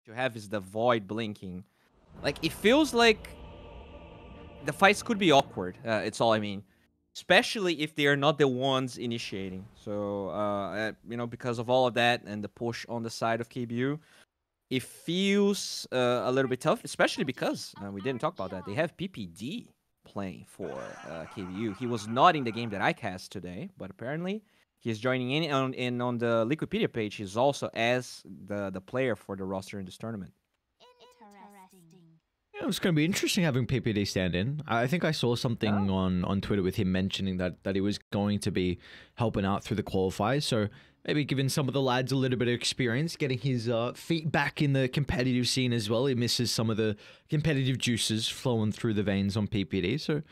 to have is the Void blinking. Like, it feels like the fights could be awkward. It's all I mean. Especially if they are not the ones initiating. So, you know, because of all of that and the push on the side of KBU, it feels a little bit tough, especially because we didn't talk about that. They have PPD playing for KBU. He was not in the game that I cast today, but apparently he's joining in on the Liquipedia page. He's also as the player for the roster in this tournament. Yeah, it was going to be interesting having PPD stand in. I think I saw something on Twitter with him mentioning that he was going to be helping out through the qualifiers. So maybe giving some of the lads a little bit of experience, getting his feet back in the competitive scene as well. He misses some of the competitive juices flowing through the veins on PPD. So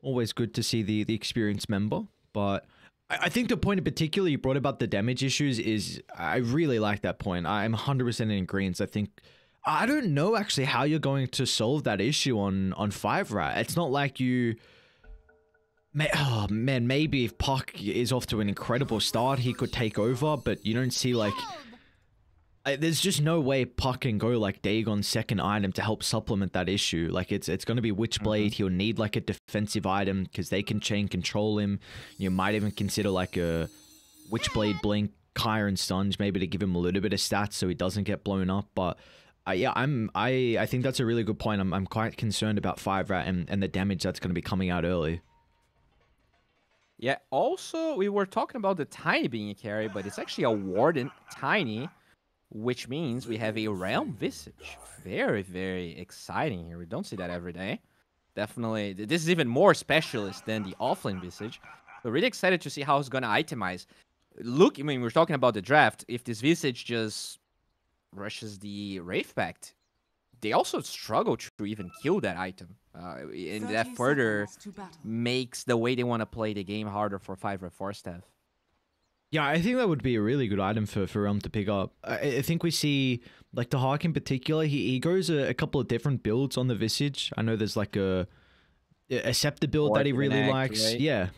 always good to see the experienced member. But I think the point in particular you brought about the damage issues is, I really like that point. I'm 100% in agreement. I don't know actually how you're going to solve that issue on 5RAT. It's not like you... Oh man, maybe if Puck is off to an incredible start, he could take over, but you don't see like... there's just no way Puck can go like Dagon's second item to help supplement that issue. Like it's going to be Witchblade. He'll need like a defensive item because they can chain control him. You might even consider like a Witchblade Blink, Kyron Stunge, maybe to give him a little bit of stats so he doesn't get blown up, but... yeah, I think that's a really good point. I'm quite concerned about 5RAT and the damage that's going to be coming out early. Yeah, also, we were talking about the Tiny being a carry, but it's actually a Warden Tiny, which means we have a Realm Visage. Very, very exciting here. We don't see that every day. Definitely, this is even more specialist than the offlane Visage. So really excited to see how it's going to itemize. Look, I mean, we're talking about the draft. If this Visage just rushes the Wraith Pact, they also struggle to even kill that item. And that further makes the way they want to play the game harder for 5RATFORCESTAFF. Yeah, I think that would be a really good item for Realm to pick up. I think we see, like, the Hawk in particular, he goes a couple of different builds on the Visage. I know there's, like, a Scepter build that he really likes. Right? Yeah.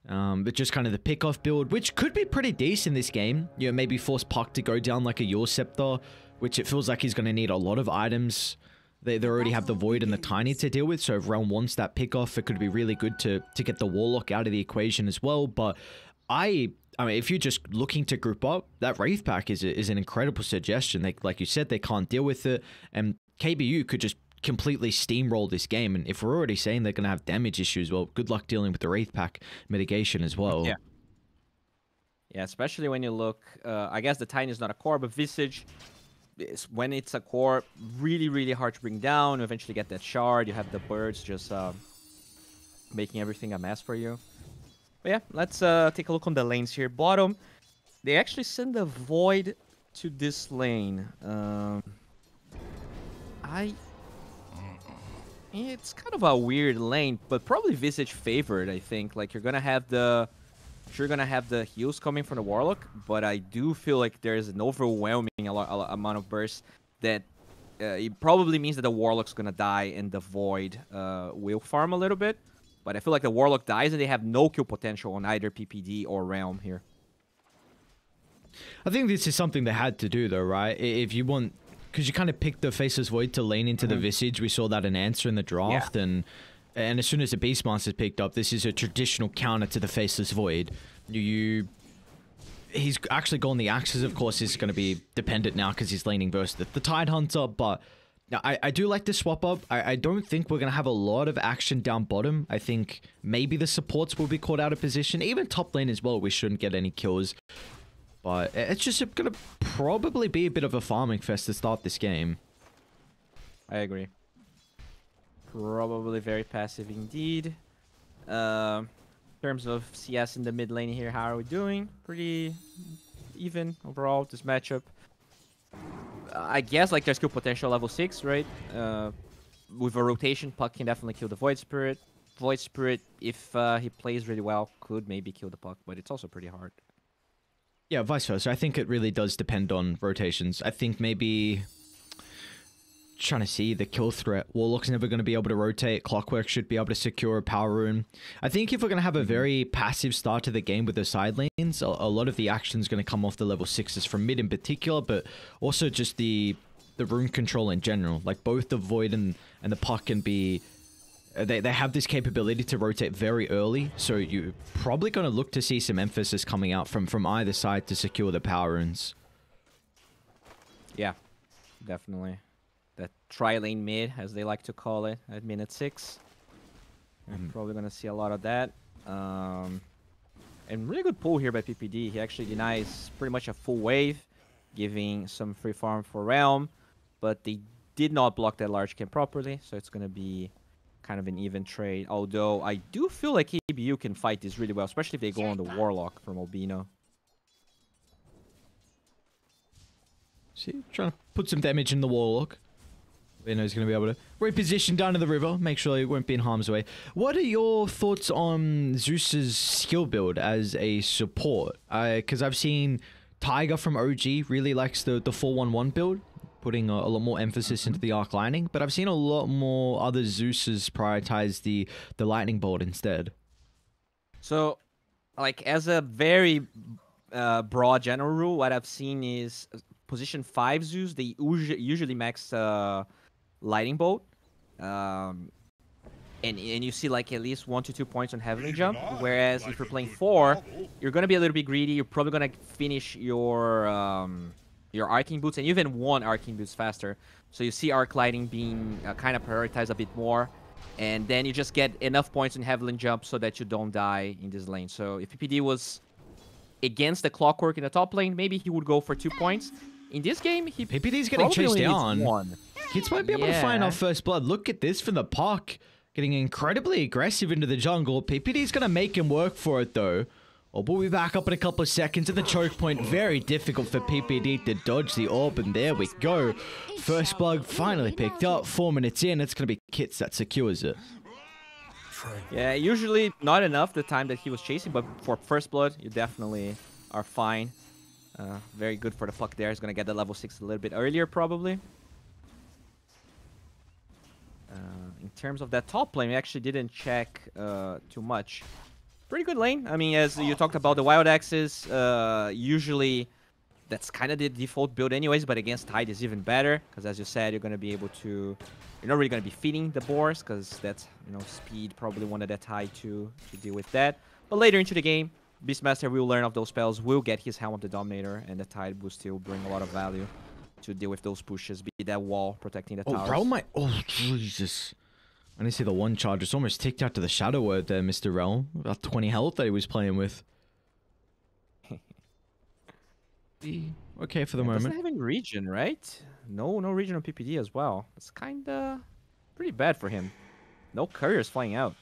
But just kind of the pick-off build, which could be pretty decent this game. You know, maybe force Puck to go down like a Your Scepter, which it feels like he's going to need a lot of items. They already have the Void and the Tiny to deal with, so if Realm wants that pick-off, it could be really good to get the Warlock out of the equation as well. But I mean, if you're just looking to group up, that Wraith Pack is an incredible suggestion. Like you said, they can't deal with it, and KBU could just completely steamroll this game. And if we're already saying they're going to have damage issues, well, good luck dealing with the Wraith Pack mitigation as well. Yeah, especially when you look, I guess the Tiny is not a core, but Visage, when it's a core, really, really hard to bring down. You eventually get that shard. You have the birds just making everything a mess for you. But yeah, let's take a look on the lanes here. Bottom, they actually send the Void to this lane. It's kind of a weird lane, but probably Visage favored, I think. Like, you're gonna have the heals coming from the Warlock, but I do feel like there's an overwhelming amount of bursts that it probably means that the Warlock's gonna die and the Void will farm a little bit. But I feel like the Warlock dies and they have no kill potential on either PPD or Realm here. I think this is something they had to do though, right? If you want... Because you kind of picked the Faceless Void to lane into the Visage. We saw that in Answer in the draft. Yeah. And as soon as the Beastmaster's picked up, this is a traditional counter to the Faceless Void. He's actually gone the Axes, of course, is going to be dependent now because he's laning versus the Tidehunter. But I do like the swap up. I don't think we're going to have a lot of action down bottom. I think maybe the supports will be caught out of position. Even top lane as well, we shouldn't get any kills. But it's just going to probably be a bit of a farming fest to start this game. I agree. Probably very passive indeed. In terms of CS in the mid lane here, how are we doing? Pretty even overall, this matchup. I guess like there's skill potential level 6, right? With a rotation, Puck can definitely kill the Void Spirit. Void Spirit, if he plays really well, could maybe kill the Puck, but it's also pretty hard. Yeah, vice versa. I think it really does depend on rotations. I think maybe... Trying to see the kill threat. Warlock's never going to be able to rotate. Clockwork should be able to secure a power rune. I think if we're going to have a very passive start to the game with the side lanes, a lot of the action is going to come off the level 6s from mid in particular, but also just the the rune control in general. Like both the Void and the Puck can be... They have this capability to rotate very early, so you're probably going to look to see some emphasis coming out from either side to secure the power runes. Yeah, definitely. That tri-lane mid, as they like to call it, at minute 6. Probably going to see a lot of that. And really good pull here by PPD. He actually denies pretty much a full wave, giving some free farm for Realm, but they did not block that large camp properly, so it's going to be kind of an even trade. Although I do feel like KBU can fight this really well, especially if they go on the Warlock from Albino. See, trying to put some damage in the Warlock. Albino's going to be able to reposition down to the river, make sure he won't be in harm's way. What are your thoughts on Zeus's skill build as a support? Because I've seen Tiger from OG really likes the 4-1-1 build, putting a lot more emphasis into the arc lightning, but I've seen a lot more other Zeuses prioritize the lightning bolt instead. So, like, as a very broad general rule, what I've seen is position 5 Zeus, they usually max lightning bolt. And you see like at least 1 to 2 points on heavenly jump, whereas if you're playing 4, you're going to be a little bit greedy. You're probably going to finish your arcing boots and even 1 arcing boots faster. So you see arc lighting being kind of prioritized a bit more, and then you just get enough points in heavenly jump so that you don't die in this lane. So if PPD was against the clockwork in the top lane, maybe he would go for 2 points. In this game, PPD's getting chased down. 1. Kids might be able to find our first blood. Look at this from the Puck. Getting incredibly aggressive into the jungle. PPD's going to make him work for it, though. Oh, we'll be back up in a couple of seconds at the choke point. Very difficult for PPD to dodge the orb, and there we go. First blood finally picked up. 4 minutes in, it's going to be Kits that secures it. Yeah, usually not enough the time that he was chasing, but for first blood, you definitely are fine. Very good for the Puck there. He's going to get the level 6 a little bit earlier, probably. In terms of that top lane, we actually didn't check too much. Pretty good lane. I mean, as you talked about the Wild Axes, usually that's kind of the default build anyways, but against Tide is even better, because as you said, you're going to be able to... You're not really going to be feeding the boars, because that's, you know, speed probably wanted that Tide to deal with that. But later into the game, Beastmaster will learn of those spells, will get his Helm of the Dominator, and the Tide will still bring a lot of value to deal with those pushes, be that wall protecting the towers. Realm might... Oh, Jesus. I didn't see the one charge. It's almost ticked out to the Shadow Word there, Mr. Realm. About 20 health that he was playing with. Okay for the moment. Doesn't have any regen, right? No regen on PPD as well. It's kind of pretty bad for him. No couriers flying out.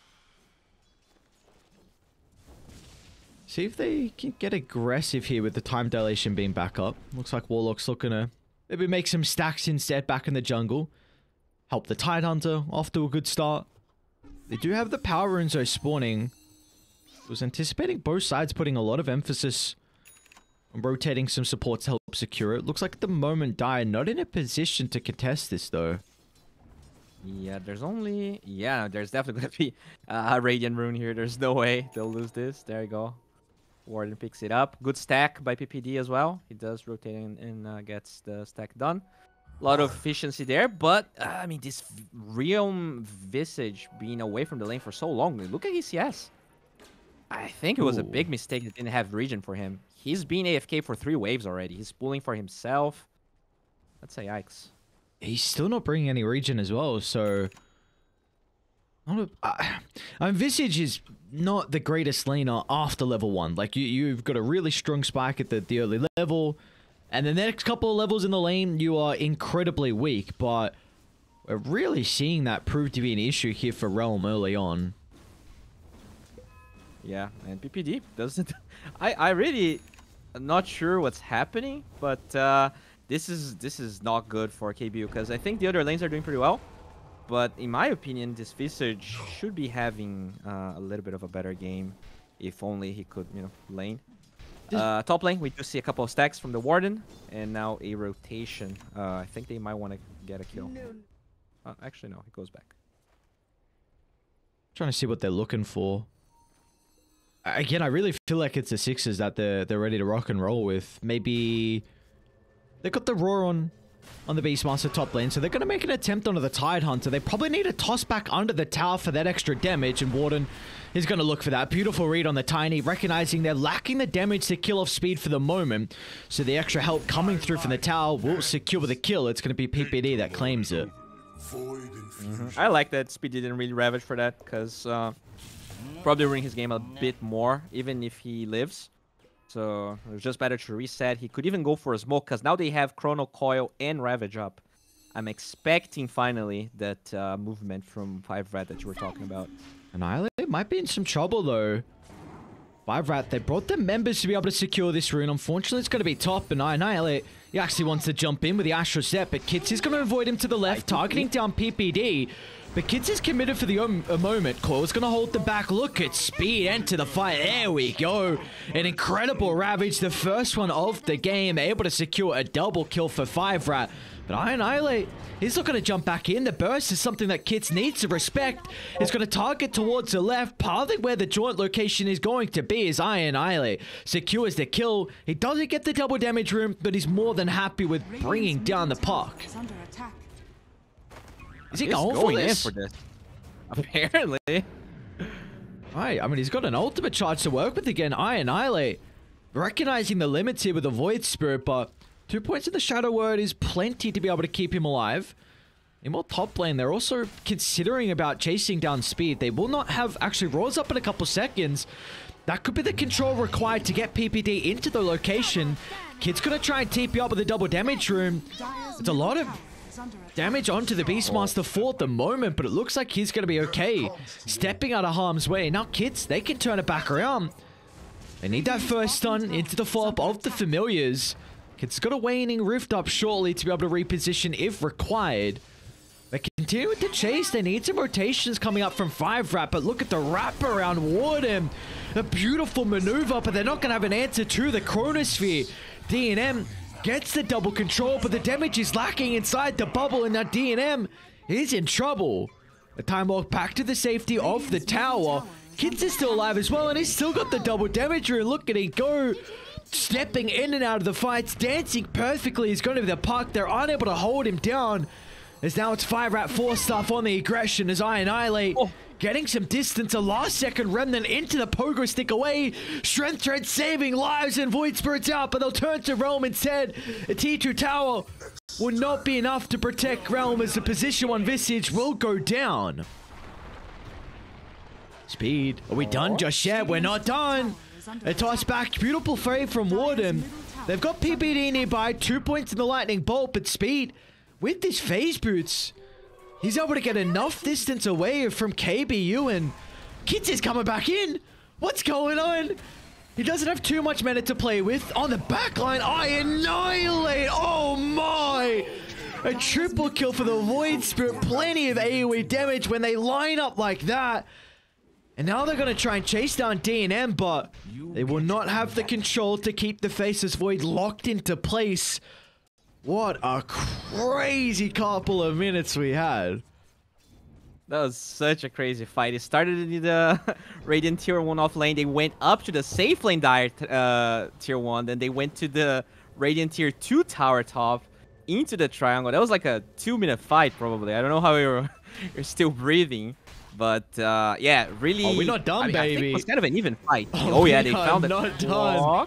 See if they can get aggressive here with the time dilation being back up. Looks like Warlock's looking to maybe make some stacks instead back in the jungle. Help the Tide Hunter off to a good start. They do have the power runes though spawning. I was anticipating both sides putting a lot of emphasis on rotating some support to help secure it. Looks like at the moment Dire not in a position to contest this though. Yeah, there's only... Yeah, there's definitely going to be a Radiant Rune here. There's no way they'll lose this. There you go. Warden picks it up. Good stack by PPD as well. He does rotate and gets the stack done. A lot of efficiency there, but I mean, this Realm Visage being away from the lane for so long. Look at his CS. I think it was a big mistake that didn't have regen for him. He's been AFK for 3 waves already. He's pulling for himself. Let's say yikes. He's still not bringing any regen as well, so... Visage is not the greatest laner after level 1. Like, you've got a really strong spike at the early level, and the next couple of levels in the lane, you are incredibly weak, but we're really seeing that prove to be an issue here for Realm early on. Yeah, and PPD doesn't... I really am not sure what's happening, but this is not good for KBU, because I think the other lanes are doing pretty well. But in my opinion, this Visage should be having a little bit of a better game, if only he could, you know, lane. Top lane, we do see a couple of stacks from the Warden, and now a rotation. I think they might want to get a kill. Actually, no, he goes back. Trying to see what they're looking for. Again, I really feel like it's the Sixers that they're ready to rock and roll with. Maybe they got the Roar on on the Beastmaster top lane, so they're going to make an attempt onto the Tidehunter. They probably need to toss back under the tower for that extra damage, and Warden is going to look for that. Beautiful read on the Tiny, recognizing they're lacking the damage to kill off speed for the moment, so the extra help coming through from the tower will secure the kill. It's going to be PPD that claims it. I like that Speed didn't really Ravage for that, because probably ruining his game a bit more, even if he lives. So it was just better to reset. He could even go for a smoke, because now they have Chrono Coil and Ravage up. I'm expecting finally that movement from 5RAT that you were talking about. Annihilate might be in some trouble though. 5RAT, they brought the members to be able to secure this rune. Unfortunately, it's going to be top, and Annihilate, he actually wants to jump in with the Astral Set, but Kits is going to avoid him to the left, targeting down PPD. But Kits is committed for the a moment. Coil's going to hold the back. Look at Speed enter the fight. There we go. An incredible Ravage. The first one of the game. Able to secure a double kill for 5RAT. But Annihilate, he's not going to jump back in. The burst is something that Kits needs to respect. He's going to target towards the left. Partly where the joint location is going to be is Annihilate. Secures the kill. He doesn't get the double damage room, but he's more than happy with bringing down the puck. Is he going in for this? Apparently. Right, I mean, he's got an ultimate charge to work with again. Annihilate, recognizing the limits here with the Void Spirit, but 2 points in the Shadow Word is plenty to be able to keep him alive. In more top lane, they're also considering about chasing down Speed. They will not have... Actually, Raw's up in a couple seconds. That could be the control required to get PPD into the location. Kid's gonna try and TP up with a double damage room. It's a lot of damage onto the Beastmaster for the moment, but it looks like he's going to be okay. Stepping out of harm's way. Now, Kids, they can turn it back around. They need that first stun into the follow-up of the Familiars. Kids got a waning Rift up shortly to be able to reposition if required. They continue with the chase. They need some rotations coming up from 5RAT, but look at the wraparound Warden. A beautiful maneuver, but they're not going to have an answer to the Chronosphere. D&M gets the double control, but the damage is lacking inside the bubble, and now D&M is in trouble. A time walk back to the safety of the tower. Kids is still alive as well, and he's still got the double damage room. Look at him go. Stepping in and out of the fights, dancing perfectly. He's going to be the puck. They're unable to hold him down. As now it's 5RATFORCESTAFF on the aggression as Annihilate getting some distance. A last second remnant into the pogo stick away. Strength Tread saving lives and Void Spirits out, but they'll turn to Realm instead. A T2 tower will not be enough to protect Realm as the position 1 Visage will go down. Speed. Are we done just yet? We're not done. A toss back. Beautiful fray from Warden. They've got PPD nearby. 2 points in the Lightning Bolt, but Speed, with these phase boots, he's able to get enough distance away from KBU, and Kids is coming back in. What's going on? He doesn't have too much mana to play with. On the backline, Annihilate. Oh my! A triple kill for the Void Spirit. Plenty of AoE damage when they line up like that. And now they're going to try and chase down D&M, but they will not have the control to keep the Faceless Void locked into place. What a crazy couple of minutes we had. That was such a crazy fight. It started in the Radiant Tier 1 off lane. They went up to the safe lane Dire Tier 1. Then they went to the Radiant Tier 2 tower top into the triangle. That was like a 2-minute fight probably. I don't know how you're still breathing. But yeah, really... Oh, we're not done, baby. I think it was kind of an even fight. Oh yeah, they found it. Not done.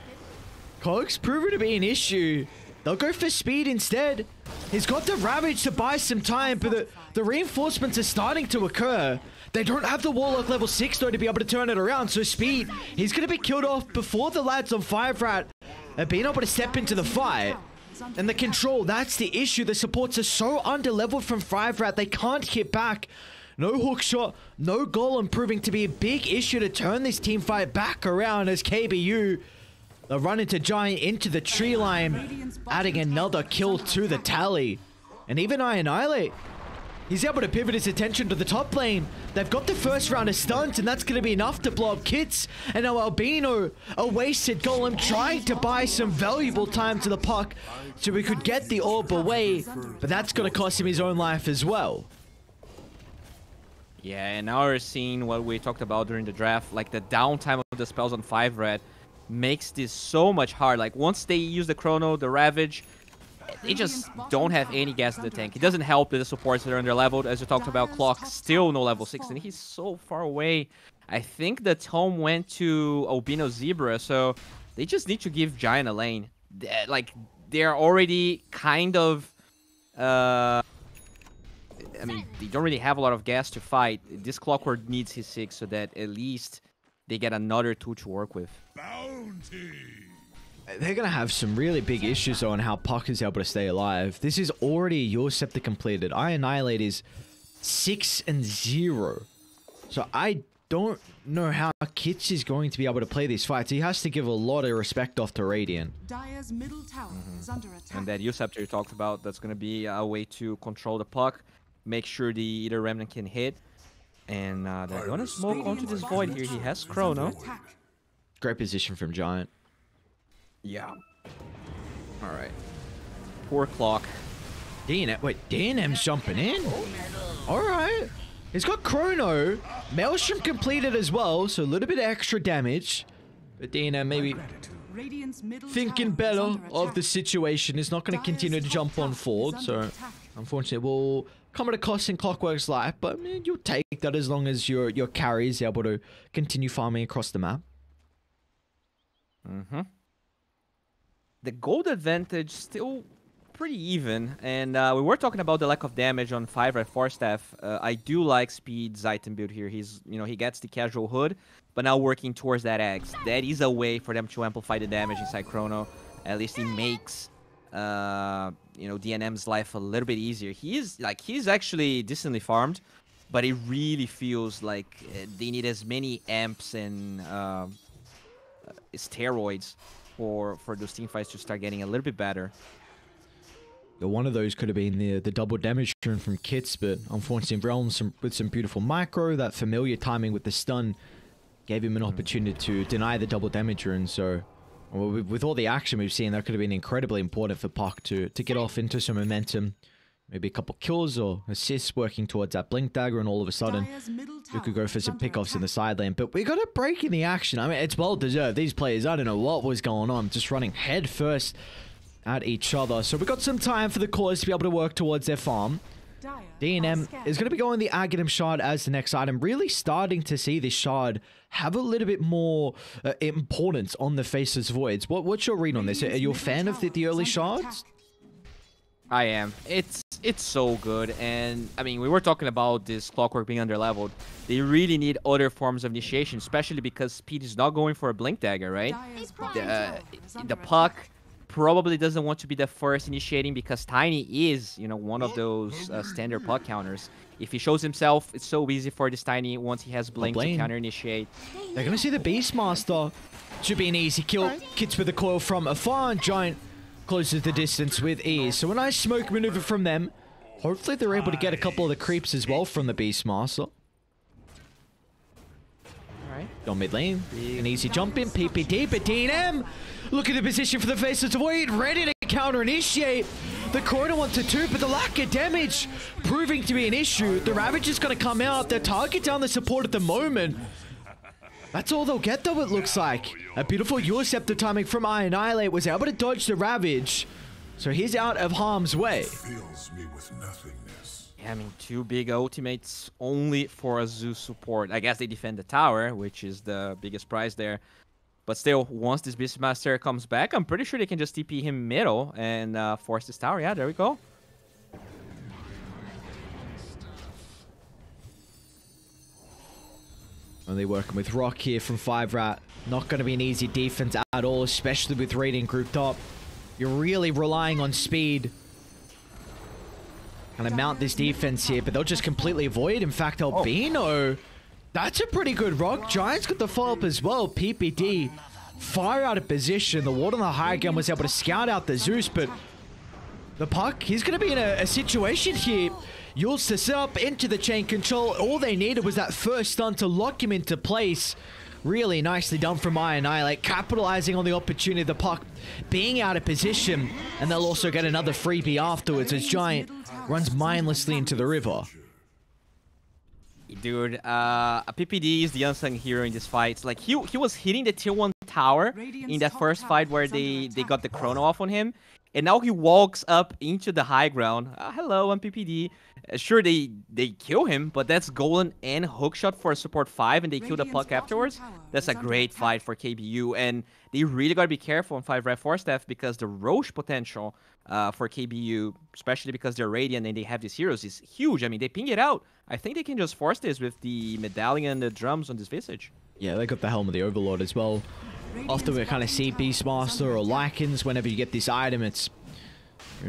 Cog's proven to be an issue. They'll go for Speed instead. He's got the Ravage to buy some time, but the reinforcements are starting to occur. They don't have the Warlock level 6 though to be able to turn it around, so Speed, he's going to be killed off before the lads on 5RAT are being able to step into the fight. And the control, that's the issue. The supports are so under-leveled from 5RAT, they can't hit back. No hook shot, no golem, proving to be a big issue to turn this team fight back around as KBU they'll run into Giant into the tree line, adding another kill to the tally. And even Annihilate, he's able to pivot his attention to the top lane. They've got the first round of stuns, and that's going to be enough to blow up Kits. And now Albino, a wasted golem, trying to buy some valuable time to the puck so we could get the orb away, but that's going to cost him his own life as well. Yeah, and now we're seeing what we talked about during the draft, like the downtime of the spells on 5RAT makes this so much hard. Like once they use the Chrono, the Ravage, they just don't have any gas in the tank. It doesn't help that the supports are under-leveled. As you talked about, Clock still no level 6, and he's so far away. I think the Tome went to Albino Zebra, so they just need to give Giant a lane. They're already kind of... I mean, they don't really have a lot of gas to fight. This Clockwork needs his 6 so that at least they get another 2 to work with. Bounty. They're going to have some really big issues on how Puck is able to stay alive. This is already your scepter completed. I Annihilate is 6-0. So I don't know how Kitsch is going to be able to play these fights. He has to give a lot of respect off to Radiant. Dire's middle tower is under attack. And that U-Scepter you talked about, that's going to be a way to control the Puck. Make sure the Eater Remnant can hit. And they're going to smoke onto this Void here. He has Chrono. Great position from Giant. Yeah. Alright. Poor Clock. DNM, wait, DNM's jumping in? Alright. He's got Chrono. Maelstrom completed as well, so a little bit of extra damage. But DNM maybe thinking better of the situation. Is not going to continue to jump on forward, so unfortunately will come at a cost in Clockwork's life, but you'll take that as long as your carry is able to continue farming across the map. Mm-hmm. The gold advantage still pretty even, and we were talking about the lack of damage on 5RATFORCESTAFF. I do like Speed's item build here. He's, he gets the casual hood, but now working towards that Axe. That is a way for them to amplify the damage inside Chrono. At least it makes, DNM's life a little bit easier. He's actually decently farmed, but it really feels like they need as many amps and steroids for those teamfights to start getting a little bit better. One of those could have been the double damage rune from Kits, but unfortunately Realms with some beautiful micro, that familiar timing with the stun gave him an opportunity to deny the double damage rune. So with all the action we've seen, that could have been incredibly important for Puck to get off into some momentum. Maybe a couple kills or assists working towards that Blink Dagger, and all of a sudden you could go for some pickoffs in the side lane. But we got a break in the action. I mean, it's well deserved. These players, I don't know what was going on, just running head first at each other. So we got some time for the cores to be able to work towards their farm. DNM is going to be going the Aghanim Shard as the next item. Really starting to see this shard have a little bit more importance on the Faceless Voids. What's your read on this? Are you a fan of the early shards? I am. It's so good, and I mean, we were talking about this Clockwork being underleveled. They really need other forms of initiation, especially because Speed is not going for a Blink Dagger, right? The Puck probably doesn't want to be the first initiating because Tiny is, one of those standard Puck counters. If he shows himself, it's so easy for this Tiny once he has Blink to counter initiate. They're gonna see the Beastmaster. Should be an easy kill. Kits with the coil from afar, and Giant closes the distance with ease. So a nice smoke maneuver from them. Hopefully they're able to get a couple of the creeps as well from the Beastmaster. Alright. On mid lane. An easy jump in. PPD, but DNM. Look at the position for the Faceless Void. Ready to counter initiate. The Corona wants to 2, but the lack of damage proving to be an issue. The Ravage is going to come out. They're target down the support at the moment. That's all they'll get, though, it looks like. A beautiful U-Scepter timing from Annihilate was able to dodge the Ravage. So he's out of harm's way. Fills me with nothingness. Yeah, I mean, 2 big ultimates only for a Zeus support. I guess they defend the tower, which is the biggest prize there. But still, once this Beastmaster comes back, I'm pretty sure they can just TP him middle and force this tower. Yeah, there we go. Only working with Rock here from 5RAT. Not going to be an easy defense at all, especially with Radiant grouped up. You're really relying on speed. Kind of mount this defense here, but they'll just completely avoid. In fact, Albino, that's a pretty good Rock. Giant's got the follow-up as well. PPD, far out of position. The Ward on the high ground was able to scout out the Zeus, but the Puck, he's going to be in a situation here. Yules to set up into the chain control. All they needed was that first stun to lock him into place. Really nicely done from Annihilate, capitalizing on the opportunity of the Puck being out of position. And they'll also get another freebie afterwards as Giant runs mindlessly into the river. Dude, a PPD is the unsung hero in this fight. Like, he was hitting the tier 1 tower in that first fight where they got the chrono off on him. and now he walks up into the high ground. Hello, I'm PPD. Sure, they kill him, but that's golden and hookshot for support 5, and they kill the puck afterwards. That's a great fight for KBU, and they really gotta be careful on 5RATFORCESTAFF because the Roche potential for KBU, especially because they're Radiant and they have these heroes, is huge. I mean, they ping it out. I think they can just force this with the medallion and the drums on this Visage. Yeah, they got the Helm of the Overlord as well. Often we kind of see Beastmaster or Lycans. Whenever you get this item, it's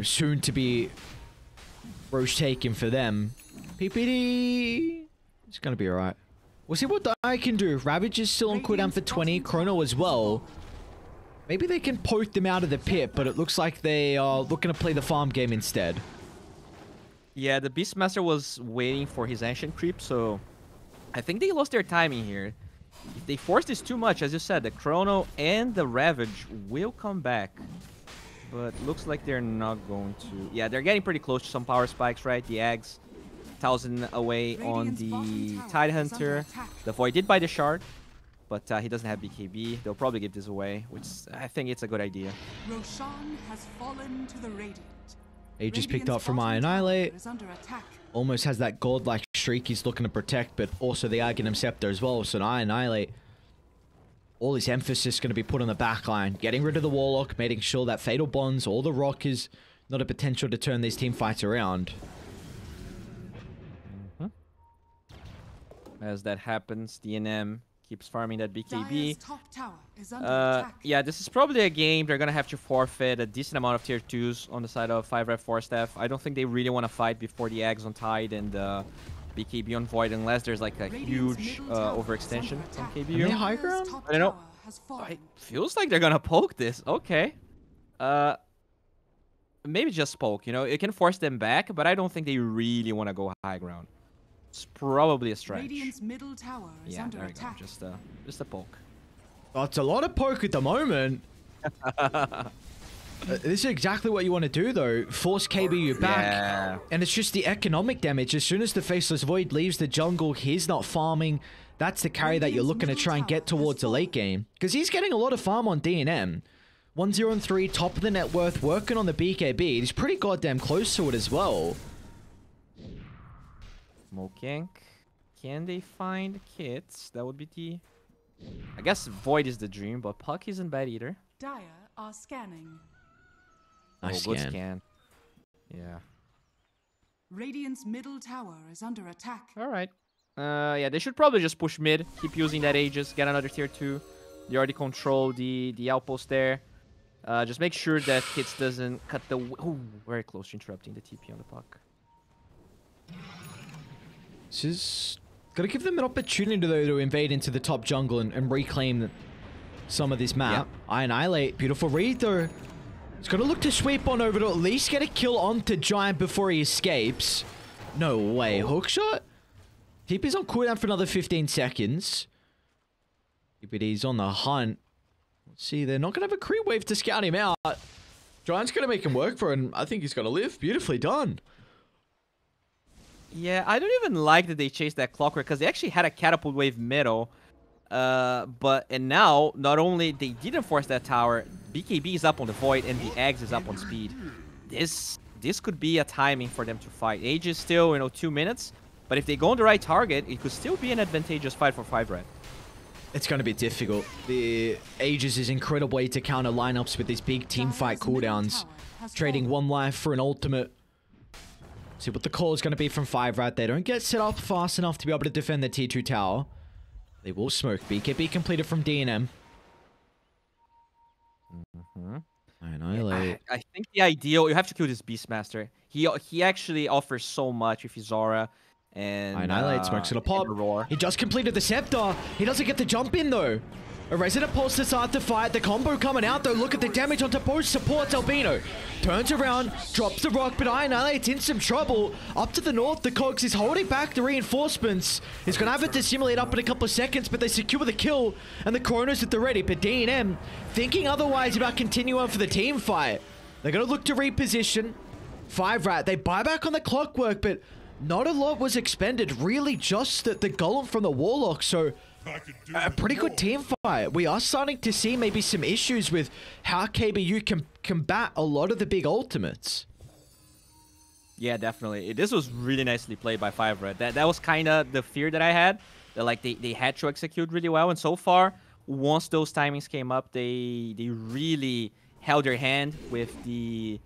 soon to be Roche taken for them. PPD, it's gonna be alright. We'll see what the I can do. Ravage is still on cooldown for 20. Chrono as well. Maybe they can poke them out of the pit, but it looks like they are looking to play the farm game instead. Yeah, the Beastmaster was waiting for his ancient creep, so I think they lost their timing here. If they force this too much, as you said, the Chrono and the Ravage will come back. But looks like they're not going to. Yeah, they're getting pretty close to some power spikes, right? The Eggs, 1,000 away on the Tidehunter. The Void did buy the Shard, but he doesn't have BKB. They'll probably give this away, which I think it's a good idea. Roshan has fallen to the Radiant. Aegis picked up from Annihilate. Almost has that godlike streak he's looking to protect, but also the Aghanim Scepter as well. So now Annihilate, all his emphasis is going to be put on the back line. Getting rid of the Warlock, making sure that Fatal Bonds or the Rock is not a potential to turn these team fights around. As that happens, DNM keeps farming that BKB. Top tower is under attack. Yeah, this is probably a game they're going to have to forfeit a decent amount of tier 2s on the side of 5RATFORCESTAFF. I don't think they really want to fight before the Eggs on Tide and BKB on Void unless there's like a huge overextension from KBU. Are they high ground? I don't know. It feels like they're going to poke this. Okay. Maybe just poke, you know. It can force them back, but I don't think they really want to go high ground. It's probably a stretch. Radiant's middle tower is under there we attack. go. Just a poke. Oh, it's a lot of poke at the moment. This is exactly what you want to do, though. Force KBU back. Yeah. And it's just the economic damage. As soon as the Faceless Void leaves the jungle, he's not farming. That's the carry that you're looking to try and get towards the late game. Because he's getting a lot of farm on DNM. 1-0-3, top of the net worth, working on the BKB. He's pretty goddamn close to it as well. Smoking. Can they find kits? That would be the... I guess Void is the dream, but Puck isn't bad either. Dire are scanning. Nice good scan. scan. Yeah. Radiant's middle tower is under attack. Alright. Yeah, they should probably just push mid. Keep using that Aegis. Get another tier 2. They already control the outpost there. Just make sure that Kits doesn't cut the... Ooh, very close to interrupting the TP on the puck. This is gonna give them an opportunity, though, to invade into the top jungle and reclaim some of this map. Yep. Annihilate. Beautiful read, though. He's gonna look to sweep on over to at least get a kill onto Giant before he escapes. No way. Hookshot? TP's on cooldown for another 15 seconds. PPD's on the hunt. Let's see, they're not gonna have a creep wave to scout him out. Giant's gonna make him work for it, and I think he's gonna live. Beautifully done. Yeah, I don't even like that they chased that Clockwork because they actually had a catapult wave middle. And now, not only they didn't force that tower, BKB is up on the Void and the Eggs is up on speed. This could be a timing for them to fight. Age is still, 2 minutes, but if they go on the right target, it could still be an advantageous fight for 5RAT. It's going to be difficult. The Aegis is an incredible way to counter lineups with these big team fight cooldowns. Trading one life for an ultimate. See what the call is going to be from 5RAT. They don't get set up fast enough to be able to defend the T2 tower. They will smoke. BKB completed from DNM. Annihilate. I think the ideal... You have to kill this Beastmaster. He actually offers so much with his Aura. And Annihilate smokes to the pop. He just completed the Scepter. He doesn't get the jump in, though. A Resident Pulse to start the fight. The combo coming out, though. Look at the damage onto both supports. Albino turns around, drops the rock, but Annihilate's in some trouble. Up to the north, the Cogs is holding back the reinforcements. He's going to have it dissimulate up in a couple of seconds, but they secure the kill, and the Chronos at the ready. But DNM thinking otherwise about continuing for the team fight. They're going to look to reposition. 5RAT, they buy back on the Clockwork, but not a lot was expended. Really just the Golem from the Warlock, so I could do A pretty good more. team fight. We are starting to see maybe some issues with how KBU can combat a lot of the big ultimates. Yeah, definitely. This was really nicely played by 5RAT. That was kind of the fear that I had. That like they had to execute really well, and so far, once those timings came up, they really held their hand with the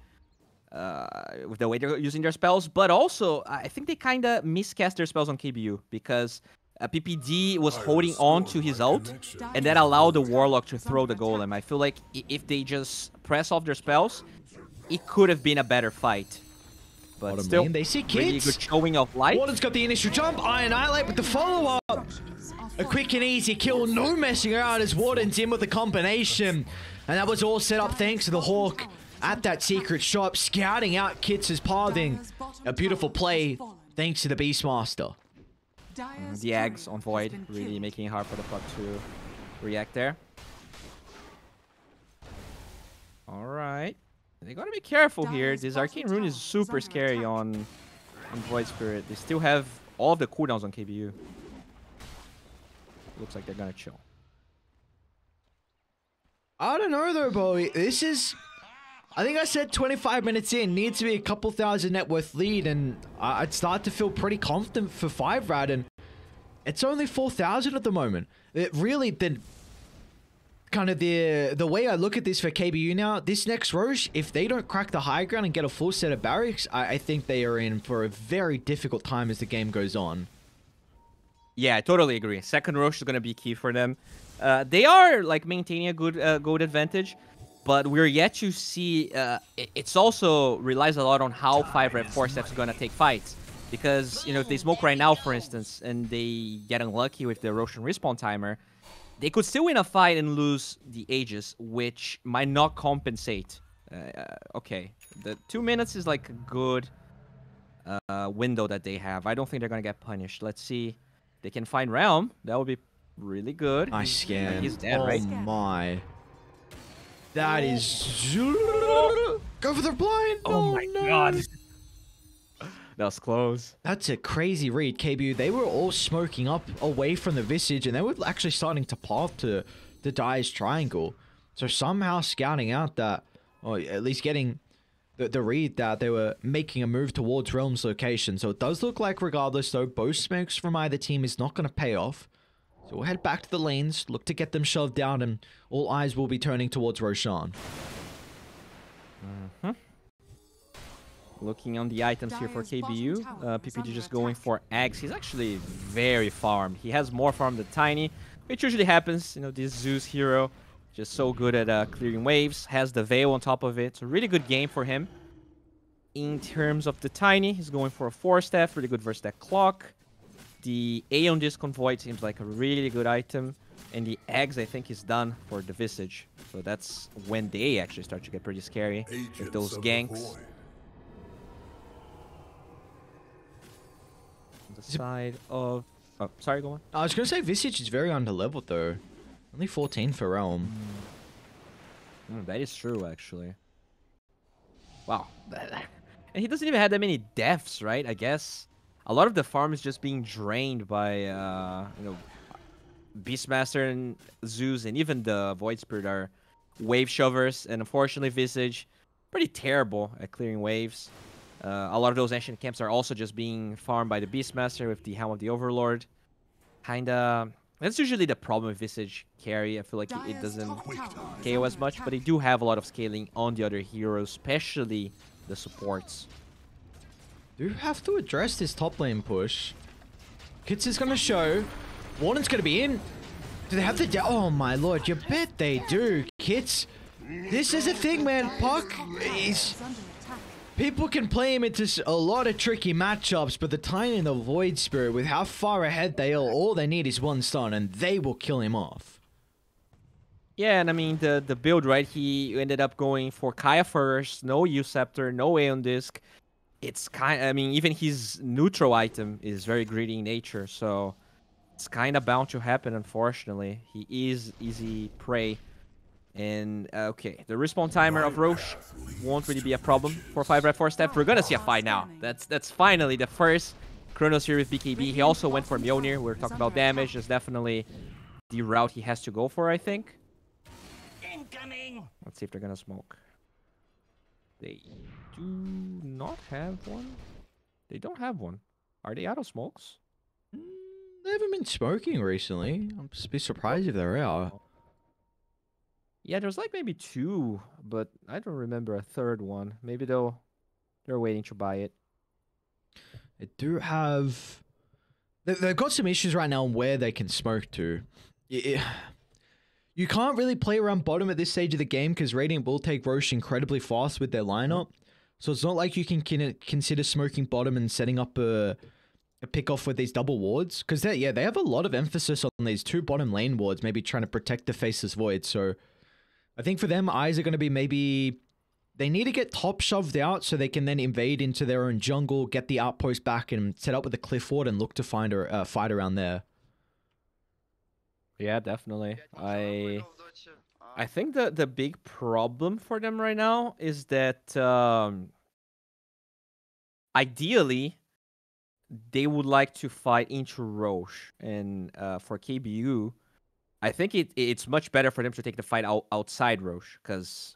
way they're using their spells. But also, I think they kind of miscast their spells on KBU because PPD was holding on to his ult, and that allowed the Warlock to throw the golem. I feel like if they just press off their spells, it could have been a better fight. But What I still, mean, they see really kids. good showing of light. Warden's got the initial jump. Annihilate with the follow-up. A quick and easy kill. No messing around as Warden's in with the combination. And that was all set up thanks to the Hawk at that secret shop, scouting out Kits' pathing. A beautiful play thanks to the Beastmaster. The Ags on Void, really making it hard for the puck to react there. Alright. They gotta be careful here. This Arcane Rune is super scary on Void Spirit. They still have all of the cooldowns on KBU. Looks like they're gonna chill. I don't know though, Bowie. This is... I think I said 25 minutes in, needs to be a couple thousand net worth lead, and I'd start to feel pretty confident for 5RAT, and it's only 4,000 at the moment. It really, the way I look at this for KBU now, this next Roche, if they don't crack the high ground and get a full set of barracks, I think they are in for a very difficult time as the game goes on. Yeah, I totally agree. Second Roche is gonna be key for them. They are like maintaining a good gold advantage, but we're yet to see. It's also relies a lot on how 5RATFORCESTAFF is gonna take fights, because you know if they smoke right now, for instance, and they get unlucky with the Roshan respawn timer, they could still win a fight and lose the Aegis, which might not compensate. Okay, the 2 minutes is like a good window that they have. I don't think they're gonna get punished. Let's see. They can find Realm. That would be really good. Nice scan. He's dead, oh right? my. That is... Go for the blind! Oh my god. That was close. That's a crazy read, KBU. They were all smoking up away from the Visage, and they were actually starting to path to the Dire's Triangle. So somehow scouting out that, or at least getting the read that they were making a move towards Realm's location. So it does look like, regardless though, both smokes from either team is not going to pay off. So we'll head back to the lanes, look to get them shoved down, and all eyes will be turning towards Roshan. Looking on the items here for KBU, PPG just going for Ags. He's actually very farmed. He has more farm than Tiny, which usually happens. You know, this Zeus hero, just so good at clearing waves, has the Veil on top of it. It's a really good game for him. In terms of the Tiny, he's going for a 4-staff, really good versus that clock. The Aeon Disc on Void seems like a really good item. And the Eggs, I think, is done for the Visage. So that's when they actually start to get pretty scary with those ganks. On the side of... Oh, sorry, go on. I was going to say Visage is very underleveled though. Only 14 for Realm. That is true, actually. Wow. And he doesn't even have that many deaths, right? I guess a lot of the farm is just being drained by, you know, Beastmaster and Zeus, and even the Void Spirit are wave shovers, and unfortunately Visage pretty terrible at clearing waves. A lot of those ancient camps are also just being farmed by the Beastmaster with the Helm of the Overlord. Kinda, that's usually the problem with Visage carry. I feel like it doesn't KO as much, but they do have a lot of scaling on the other heroes, especially the supports. Do have to address this top lane push. Kits is going to show. Warden's going to be in. Do they have the... Oh my lord, you bet they do, Kits. This is a thing, man. Puck is... People can play him into a lot of tricky matchups, but the Tiny and the Void Spirit, with how far ahead they are, all they need is one stun, and they will kill him off. Yeah, and I mean, the build, right? He ended up going for Kaya first, no U-Scepter, no Aeon Disc. It's kind of... I mean, even his neutral item is very greedy in nature, so... It's kind of bound to happen, unfortunately. He is easy prey. And, okay, the respawn timer of Roche won't really be a problem for 5RATFORCESTAFF. We're gonna see a fight now. That's finally the first Chronos here with BKB. He also went for Mjolnir. We're talking about damage. It's definitely the route he has to go for, I think. Incoming. Let's see if they're gonna smoke. They do not have one. They don't have one. Are they out of smokes? They haven't been smoking recently. I'm just be surprised if they're out. Yeah, there's like maybe 2, but I don't remember a third one. Maybe they're waiting to buy it. They do have... They've got some issues right now on where they can smoke to. You can't really play around bottom at this stage of the game because Radiant will take Roche incredibly fast with their lineup. So it's not like you can consider smoking bottom and setting up a pick off with these double wards. Because they have a lot of emphasis on these 2 bottom lane wards, maybe trying to protect the Faceless Void. So I think for them, eyes are going to be maybe... They need to get top shoved out so they can then invade into their own jungle, get the outpost back and set up with a cliff ward and look to find a fight around there. Yeah, definitely. I think the big problem for them right now is that ideally they would like to fight into Roche, and for KBU, I think it's much better for them to take the fight outside Roche because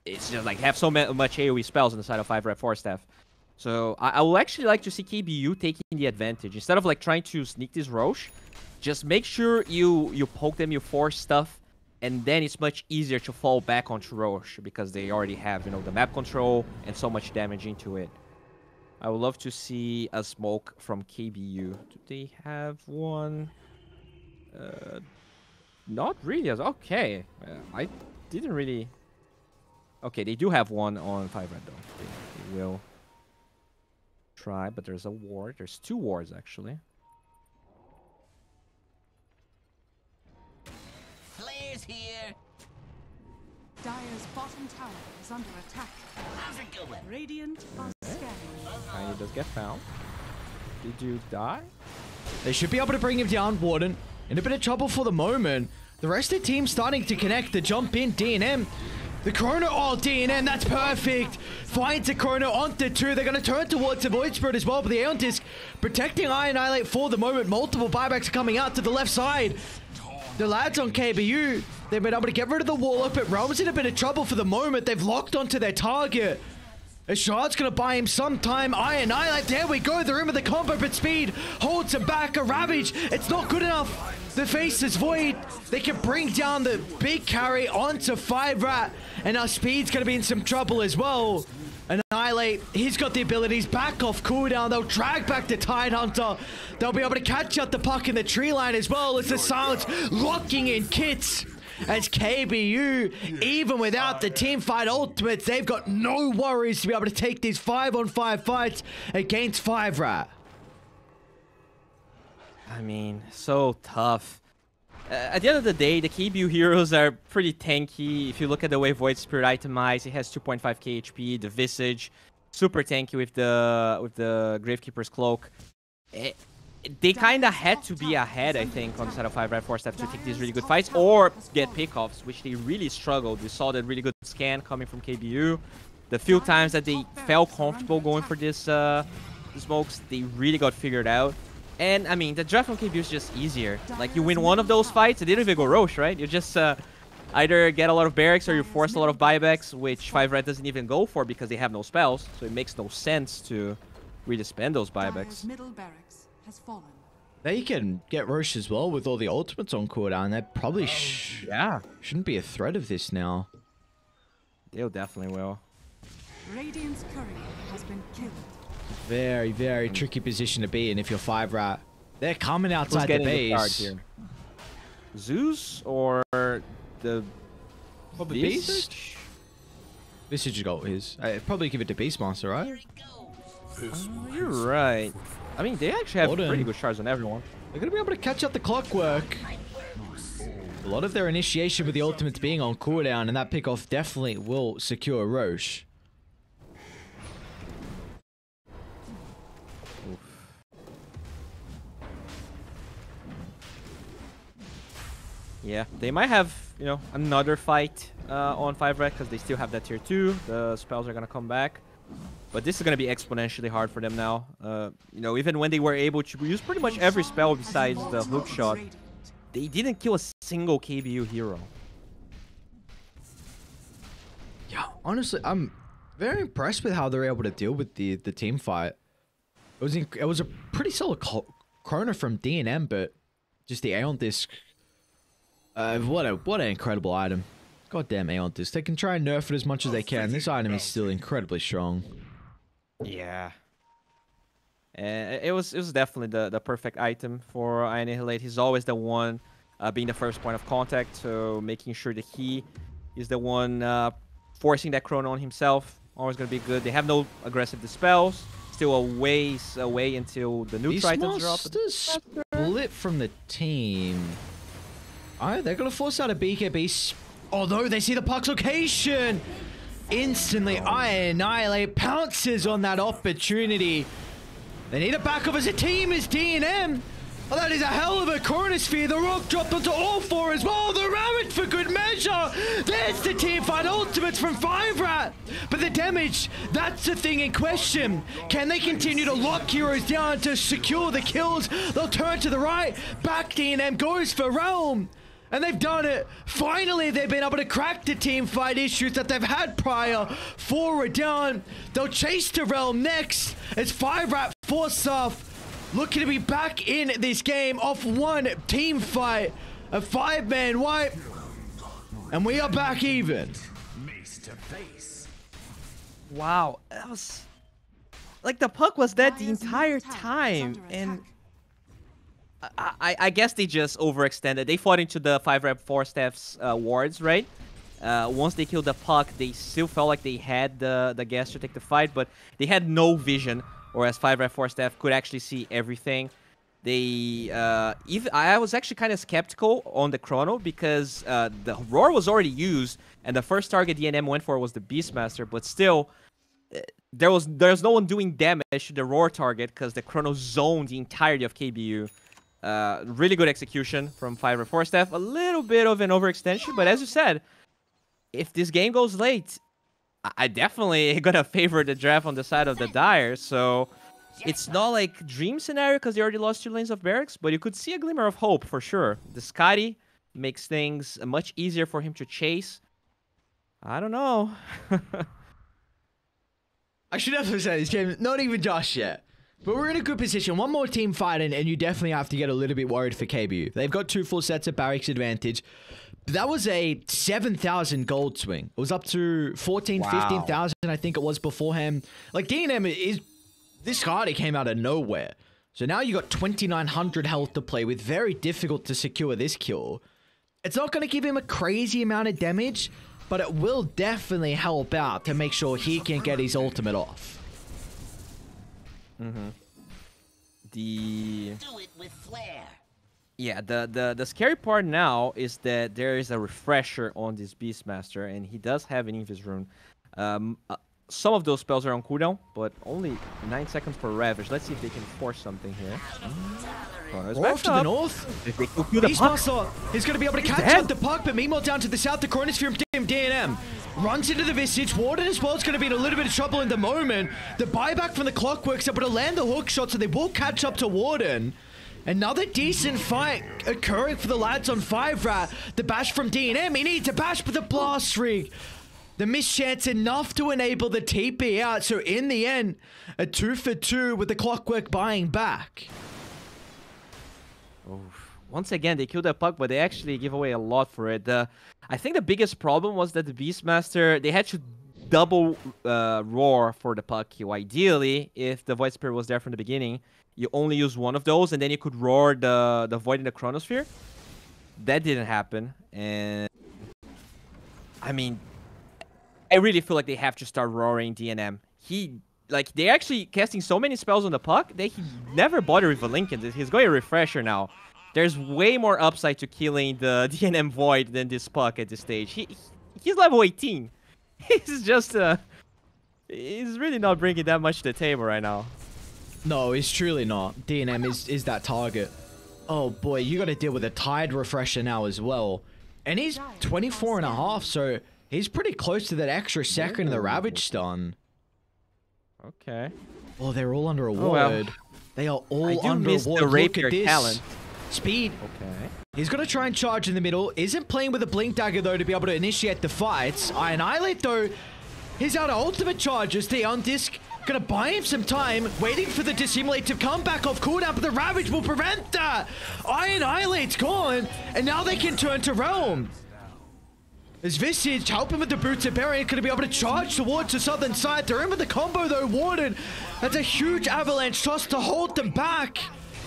it's just like have so much AoE spells on the side of 5RATFORCESTAFF. So I will actually like to see KBU taking the advantage instead of like trying to sneak this Roche. Just make sure you poke them, you force stuff, and then it's much easier to fall back onto Roche because they already have, you know, the map control and so much damage into it. I would love to see a smoke from KBU. Do they have one? Not really. Okay. I didn't really... Okay, they do have one on 5RAT though. They will try, but there's a ward. There's 2 wards actually. Players here. Dire's bottom tower is under attack. How's it going? Radiant are scanning. Tiny does get found. Did you die? They should be able to bring him down, Warden. In a bit of trouble for the moment. The rest of the team starting to connect. The jump in, DNM. The Chrono, oh, DNM, that's perfect. Finds the Chrono onto 2. They're going to turn towards the Void Spirit as well, but the Aeon Disc protecting Annihilate for the moment. Multiple buybacks are coming out to the left side. The lads on KBU, they've been able to get rid of the wall up, but Realm's in a bit of trouble for the moment. They've locked onto their target. A shard's going to buy him some time. Annihilate, there we go. The rim of the combo, but speed holds him back. A Ravage, it's not good enough. The Faceless Void, they can bring down the big carry onto 5RAT, and our Speed's going to be in some trouble as well. Annihilate, he's got the abilities back off cooldown. They'll drag back the Tidehunter. They'll be able to catch out the puck in the tree line as well as the Silence locking in kits. As KBU, even without the teamfight ultimates, they've got no worries to be able to take these 5-on-5 fights against 5RAT. I mean, so tough. At the end of the day, the KBU heroes are pretty tanky. If you look at the way Void Spirit itemized, it has 2.5k HP. The Visage, super tanky with the Gravekeeper's Cloak. They kind of had to be ahead, I think, on the side of 5RATFORCESTAFF to take these really good fights or get pickoffs, which they really struggled. We saw that really good scan coming from KBU. The few times that they felt comfortable going for this smokes, they really got figured out. And, I mean, the draft from KBU is just easier. Like, you win one of those fights, it didn't even go Roche, right? You just either get a lot of barracks or you force a lot of buybacks, which 5RAT doesn't even go for because they have no spells. So it makes no sense to really spend those buybacks. Middle barracks has fallen. They can get Roche as well with all the ultimates on cooldown. That probably shouldn't be a threat of this now. They definitely will. Radiant's courier has been killed. Very, very tricky position to be in if you're 5RAT. They're coming outside the base. Here? Zeus or the Beast? Visage got his. I'd probably give it to Beastmaster, right? You're right. I mean, they actually have pretty good shards on everyone. They're going to be able to catch up the clockwork. A lot of their initiation with the ultimates being on cooldown, and that pickoff definitely will secure Roche. Yeah, they might have, you know, another fight on 5RAT because they still have that tier 2. The spells are going to come back. But this is going to be exponentially hard for them now. You know, even when they were able to use pretty much every spell besides the hook shot, they didn't kill a single KBU hero. Yeah, honestly, I'm very impressed with how they're able to deal with the team fight. It was a pretty solid chrono from D&M, but just the Aeon Disc. What an incredible item. Goddamn Aeon Disc. They can try and nerf it as much as they can. This item is still incredibly strong. Yeah. It was definitely the perfect item for Annihilate. He's always the one being the first point of contact, so making sure that he is the one forcing that chrono on himself. Always going to be good. They have no aggressive dispels. Still a ways away until the new Tritons drop. Split from the team. Alright, they're going to force out a BKB. Although they see the puck's location. Instantly, Annihilate pounces on that opportunity. They need a backup as a team as D&M. Oh, that is a hell of a chronosphere. The rock dropped onto all four as well. The Ravage for good measure. There's the team fight ultimates from 5RAT. But the damage, that's the thing in question. Can they continue to lock heroes down to secure the kills? They'll turn to the right. Back D&M goes for Realm. And they've done it. Finally, they've been able to crack the team fight issues that they've had prior. 4 are down. They'll chase to Realm next. It's 5RATFORCESTAFF looking to be back in this game off one team fight. A 5-man wipe. And we are back even. Wow. That was... Like, the puck was dead the entire time. And... I guess they just overextended. They fought into the 5RATFORCESTAFF's wards, right? Once they killed the puck, they still felt like they had the gas to take the fight, but they had no vision, whereas 5RATFORCESTAFF could actually see everything. They I was actually kind of skeptical on the chrono because the roar was already used, and the first target D&M went for was the Beastmaster, but still there's no one doing damage to the roar target because the chrono zoned the entirety of KBU. Really good execution from 5RATFORCESTAFF. A little bit of an overextension, but as you said, if this game goes late, I definitely gonna favor the draft on the side of the Dire. So it's not like dream scenario because they already lost 2 lanes of barracks, but you could see a glimmer of hope for sure. The Scotty makes things much easier for him to chase. I don't know. I should definitely say this game, not even just yet. But we're in a good position. One more team fighting, and you definitely have to get a little bit worried for KBU. They've got 2 full sets of barracks advantage. That was a 7,000 gold swing. It was up to 14, wow. 15,000, I think it was beforehand. Like, D&M is... This card came out of nowhere. So now you got 2,900 health to play with. Very difficult to secure this kill. It's not going to give him a crazy amount of damage, but it will definitely help out to make sure he can get his ultimate off. Do it with flair. Yeah, the scary part now is that there is a refresher on this Beastmaster, and he does have an Invis rune. Some of those spells are on cooldown, but only 9 seconds per Ravage. Let's see if they can force something here. Off to the north. If they kill the Beastmaster is going to be able to catch up the puck, but meanwhile down to the south, the chronosphere from D&M. Runs into the Visage. Warden as well is going to be in a little bit of trouble in the moment. The buyback from the Clockwork's able to land the hook shot, so they will catch up to Warden. Another decent fight occurring for the lads on 5RAT. The bash from D&M. He needs a bash with the blast rig. The mischance enough to enable the TP out. So in the end, a 2 for 2 with the Clockwork buying back. Once again, they killed that puck, but they actually give away a lot for it. I think the biggest problem was that the Beastmaster, they had to double roar for the puck kill. Ideally, if the Void Spirit was there from the beginning, you only use one of those, and then you could roar the Void in the Chronosphere. That didn't happen, and I mean, I really feel like they have to start roaring D&M. They're actually casting so many spells on the puck that he never bothered with Valinkins. He's going to Refresher now. There's way more upside to killing the D&M Void than this puck at this stage. He's level 18. He's just he's really not bringing that much to the table right now. No, he's truly not. D&M is that target. Oh boy, you got to deal with a Tide Refresher now as well. And he's 24.5, so he's pretty close to that extra second in the Ravage stun. Okay. Oh, they're all under a Oh, well. ward. They are I all do under a miss ward. the Look rapier at this. talent. Speed. Okay. He's going to try and charge in the middle. Isn't playing with a Blink Dagger, though, to be able to initiate the fights. Annihilate, though, he's out of ultimate charges. The on disc going to buy him some time, waiting for the Dissimulate to come back off cooldown, but the Ravage will prevent that. Annihilate's gone, and now they can turn to Realm. As Visage helping with the Boots of Barrier, going to be able to charge towards the southern side. They're in with the combo, though, warded. That's a huge avalanche toss to hold them back.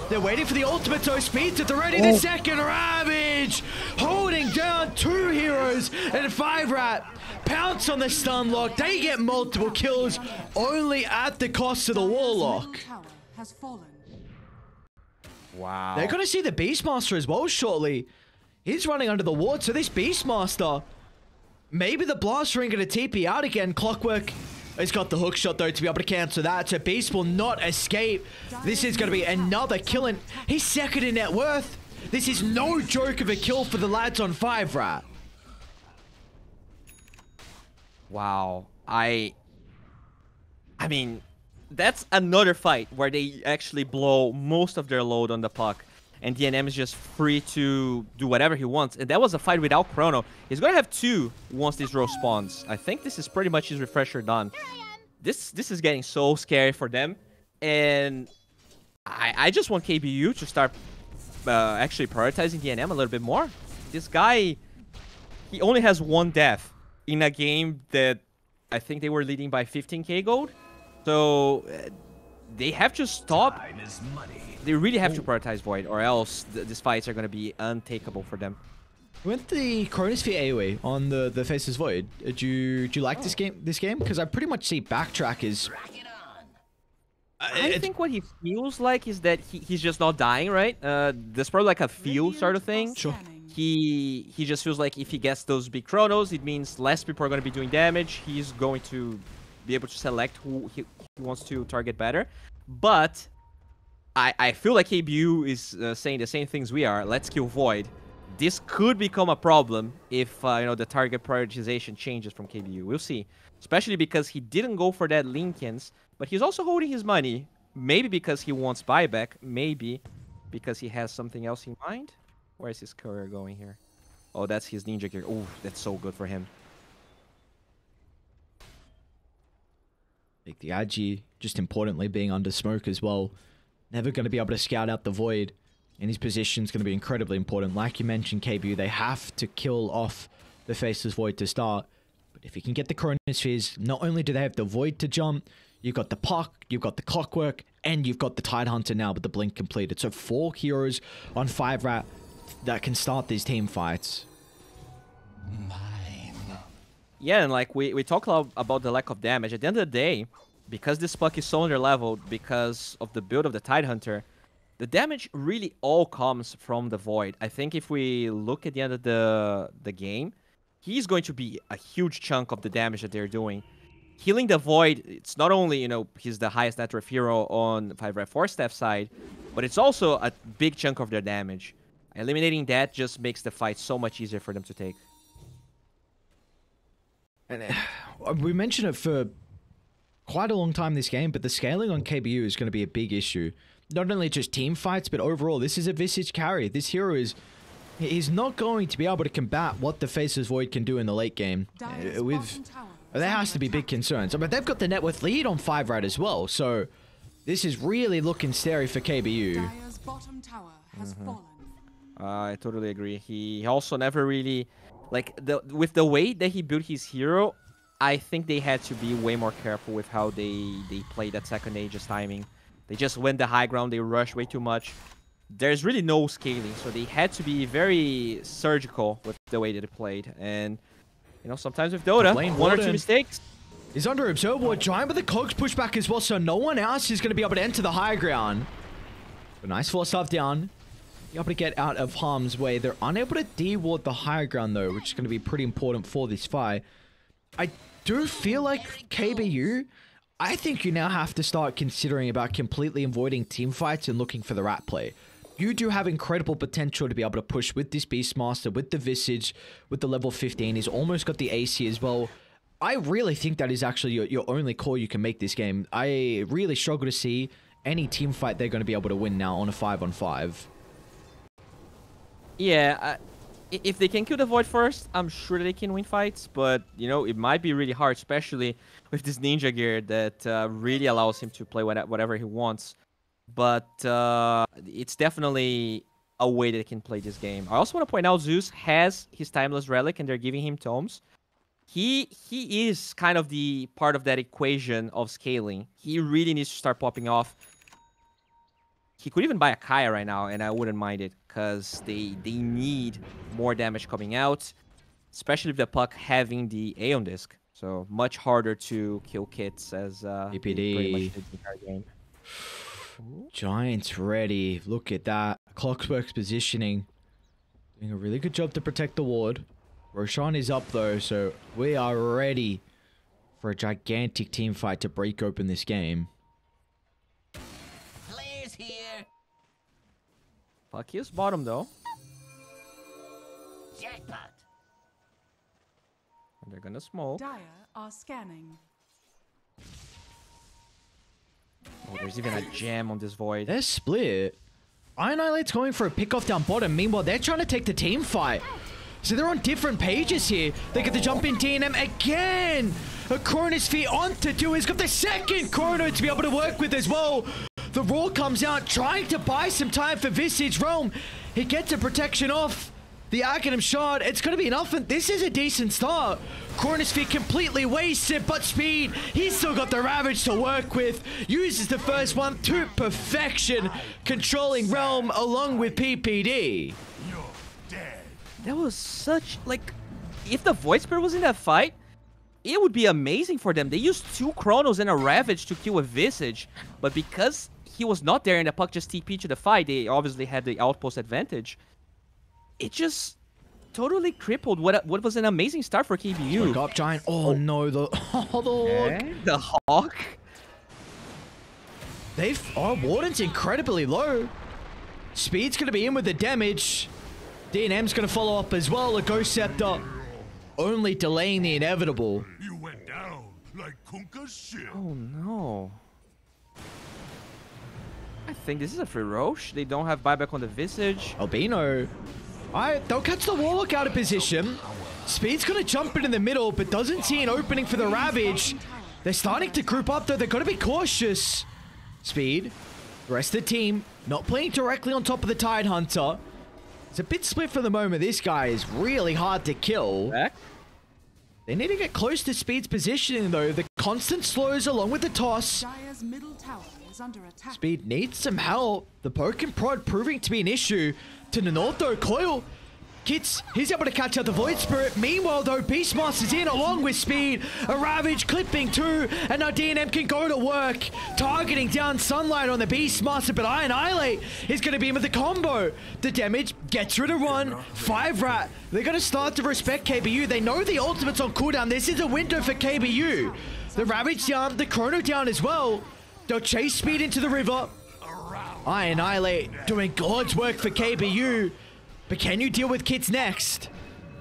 They're waiting for the ultimate, so Speed's at the ready. The second Ravage holding down 2 heroes, and 5RAT pounce on the stun lock. They get multiple kills, only at the cost of the Warlock. Middle tower has fallen. Wow. They're going to see the Beastmaster as well shortly. He's running under the ward, so this Beastmaster, maybe the Blast Ring going to TP out again. Clockwork has got the hook shot, though, to be able to cancel that, so Beast will not escape. This is going to be another kill, and he's second in net worth. This is no joke of a kill for the lads on 5RAT. Wow. I mean, that's another fight where they actually blow most of their load on the puck. And DNM is just free to do whatever he wants. And that was a fight without Chrono. He's going to have 2 once this row spawns. I think this is pretty much his refresher done. This is getting so scary for them. And I just want KBU to start actually prioritizing DNM a little bit more. This guy, he only has 1 death in a game that I think they were leading by 15k gold. So they have to stop. They really have to prioritize Void, or else these fights are going to be untakeable for them. Went the Chronosphere AoE on the Faceless Void. Do you like this game? Because I pretty much see backtrack is. I think what he feels like is that he's just not dying, right? There's probably like a feel sort of thing. Sure. He just feels like if he gets those big chronos, it means less people are going to be doing damage. He's going to be able to select who he wants to target better. But I feel like KBU is saying the same things we are. Let's kill Void. This could become a problem if you know, the target prioritization changes from KBU. We'll see. Especially because he didn't go for that Lincolns, but he's also holding his money. Maybe because he wants buyback. Maybe because he has something else in mind. Where is his courier going here? Oh, that's his ninja gear. Oh, that's so good for him. Like the Agi, just importantly, being under smoke as well. Never going to be able to scout out the Void. And his position is going to be incredibly important. Like you mentioned, KBU, they have to kill off the Faceless Void to start. But if you can get the Chronospheres, not only do they have the Void to jump, you've got the Puck, you've got the Clockwork, and you've got the Tidehunter now with the Blink completed. So 4 heroes on 5RAT that can start these team fights. Yeah, and like we talk a lot about the lack of damage. At the end of the day, because this Puck is so underleveled because of the build of the Tidehunter, the damage really all comes from the Void. I think if we look at the end of the game, he's going to be a huge chunk of the damage that they're doing. Healing the Void, it's not only, you know, he's the highest net worth hero on 5RATFORCESTAFF side, but it's also a big chunk of their damage. Eliminating that just makes the fight so much easier for them to take. And we mentioned it for quite a long time this game, but the scaling on KBU is going to be a big issue. Not only just team fights, but overall, this is a Visage carry. This hero is not going to be able to combat what the Faceless Void can do in the late game. There has to be big concerns. I mean, they've got the net worth lead on 5RAT as well, so this is really looking scary for KBU. Dire's bottom tower has fallen. I totally agree. He also never really, like, with the way that he built his hero, I think they had to be way more careful with how they played that second Aegis timing. They just went the high ground, they rushed way too much. There's really no scaling, so they had to be very surgical with the way that they played. And, you know, sometimes with Dota, one or two mistakes. He's under observer, giant with the cogs pushback as well, so no one else is going to be able to enter the high ground. But nice force up down. Be able to get out of harm's way. They're unable to de-ward the high ground though, which is going to be pretty important for this fight. I do feel like KBU, I think you now have to start considering about completely avoiding team fights and looking for the rat play. You do have incredible potential to be able to push with this Beastmaster, with the Visage, with the level 15. He's almost got the AC as well. I really think that is actually your only call you can make this game. I really struggle to see any team fight they're going to be able to win now on a 5-on-5. Yeah, if they can kill the Void first, I'm sure they can win fights. But, you know, it might be really hard, especially with this Ninja gear that really allows him to play whatever he wants. But it's definitely a way that they can play this game. I also want to point out Zeus has his Timeless Relic, and they're giving him tomes. He is kind of the part of that equation of scaling. He really needs to start popping off. He could even buy a Kaya right now, and I wouldn't mind it, because they need more damage coming out, especially with the puck having the Aeon Disc. So much harder to kill kits as PPD. pretty much did the entire game. Giants ready. Look at that. Clockwork's positioning. Doing a really good job to protect the ward. Roshan is up though, so we are ready for a gigantic team fight to break open this game. Players here. Puck is bottom though. Jackpot. And they're gonna smoke. Dire are scanning. Oh, there's even a jam on this Void. They're split. Ionilate's going for a pickoff down bottom. Meanwhile, they're trying to take the team fight. So they're on different pages here. They get the jump in DNM again. A Chronosphere onto 2. He's got the second Chrono to be able to work with as well. The Roar comes out, trying to buy some time for Visage Realm. He gets a protection off. The Aghanim Shard, it's going to be enough, and this is a decent start. Chronosphere completely wasted, but Speed, he's still got the Ravage to work with. Uses the first one to perfection, controlling Realm along with PPD. You're dead. That was such, like, if the Void Spirit was in that fight, it would be amazing for them. They used 2 Chronos and a Ravage to kill a Visage, but because he was not there and the puck just TP to the fight, they obviously had the outpost advantage. It just totally crippled what was an amazing start for KBU. Look up, Giant. Oh no, the Hawk. The Hawk? Warden's incredibly low. Speed's going to be in with the damage. DNM's going to follow up as well. A Ghost Scepter only delaying the inevitable. You went down like Kunka's ship. Oh no. I think this is a free Roche. They don't have buyback on the Visage. Albino. Alright, they'll catch the Warlock out of position. Speed's going to jump in the middle, but doesn't see an opening for the Ravage. They're starting to group up, though. They've got to be cautious. Speed, the rest of the team, not playing directly on top of the Tide Hunter. It's a bit split for the moment. This guy is really hard to kill. Back. They need to get close to Speed's positioning, though. The constant slows along with the toss. Dire's middle tower is under attack. Speed needs some help. The poke and prod proving to be an issue. To the north, though, Coil. Kits, he's able to catch out the Void Spirit. Meanwhile, though, Beastmaster's in along with Speed. A Ravage clipping 2. And now DNM can go to work. Targeting down Sunlight on the Beastmaster. But Annihilate is going to be in with the combo. The damage gets rid of one. 5RAT. They're going to start to respect KBU. They know the ultimate's on cooldown. This is a window for KBU. The Ravage down. The Chrono down as well. They'll chase Speed into the river. Annihilate doing God's work for KBU. But can you deal with Kits next?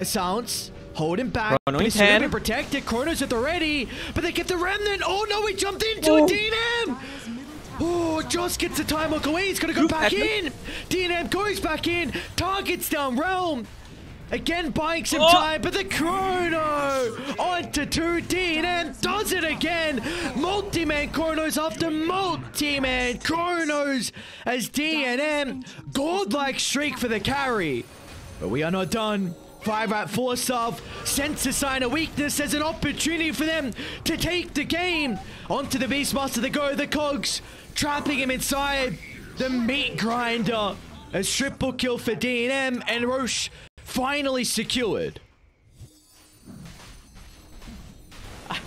A Silence, hold him back. Chrono But he's in still 10. been protected. Chrono's at the ready. But they get the Remnant. Oh no, he jumped into a DNM. Oh, Joss gets the time look away. He's going to go back in. DNM goes back in. Targets down Realm. Again, buying some time, but the Chrono onto 2. DNM does it again. Multi-man Chronos after multi-man Chronos as DNM. Godlike streak for the carry. But we are not done. 5RATFORCESTAFF sends a sign of weakness as an opportunity for them to take the game. Onto the Beastmaster they go. The Cogs trapping him inside. The meat grinder. A triple kill for DNM and Roche finally secured.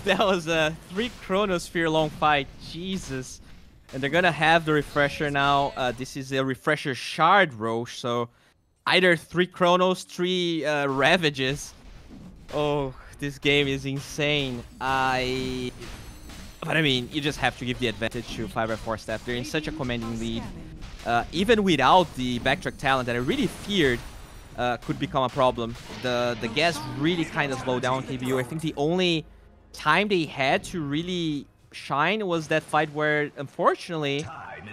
That was a 3 Chronosphere long fight. Jesus. And they're gonna have the refresher now. This is a refresher shard Roche, so either 3 Chronos, 3 Ravages. Oh, this game is insane. But I mean, you just have to give the advantage to 5RATFORCESTAFF. They're in such a commanding lead. Even without the backtrack talent that I really feared could become a problem. The gas really kind of slowed down KBU. I think the only time they had to really shine was that fight where, unfortunately,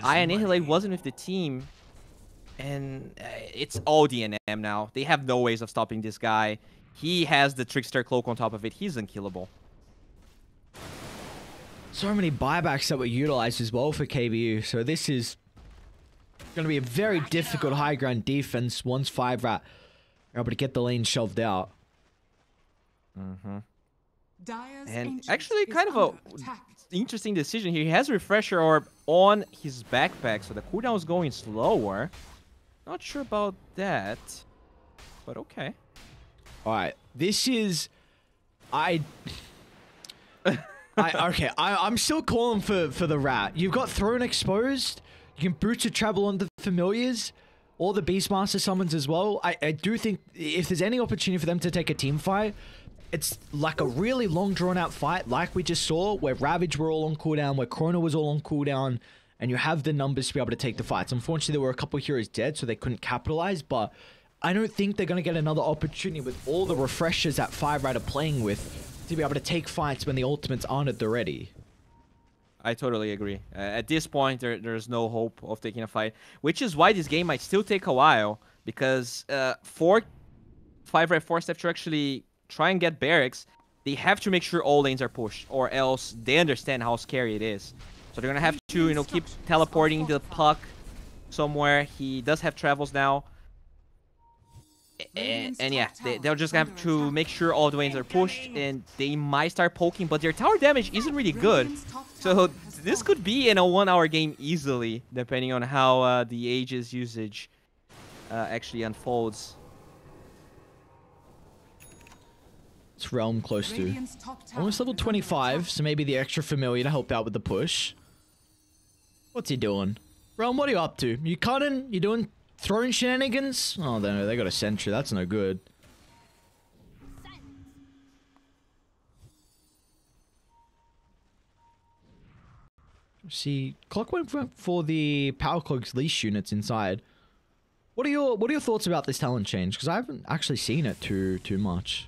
Annihilate wasn't with the team. And it's all DNM now. They have no ways of stopping this guy. He has the Trickster Cloak on top of it. He's unkillable. So many buybacks that were utilized as well for KBU. So this is going to be a very difficult high ground defense once 5RAT are able to get the lane shoved out. And actually kind of a interesting decision here. He has a Refresher Orb on his backpack, so the cooldown is going slower. Not sure about that, but okay. All right, this is... I'm still calling for the rat. You've got Throne exposed. You can Boots of Travel on the Familiars. All the Beastmaster summons as well. I do think if there's any opportunity for them to take a team fight, it's like a really long drawn out fight like we just saw where Ravage were all on cooldown, where Chrono was all on cooldown, and you have the numbers to be able to take the fights. Unfortunately, there were a couple of heroes dead, so they couldn't capitalize, but I don't think they're going to get another opportunity with all the refreshers that 5RAT are playing with to be able to take fights when the ultimates aren't at the ready. I totally agree. At this point, there's no hope of taking a fight, which is why this game might still take a while, because for 5RATFORCESTAFF to actually try and get barracks, they have to make sure all lanes are pushed, or else they understand how scary it is. So they're going to have to, you know, keep teleporting the puck somewhere. He does have travels now. And yeah, they're just going to have to make sure all the lanes are pushed, and they might start poking, but their tower damage isn't really good. So this could be in a 1 hour game easily, depending on how the Aegis usage actually unfolds. It's Realm close to almost level 25, so maybe the extra familiar to help out with the push. What's he doing? Realm, what are you up to? You cutting? You doing throwing shenanigans? Oh, they got a sentry. That's no good. See, Clock went for the Power Cloak's leash units inside. What are your thoughts about this talent change? Because I haven't actually seen it too much.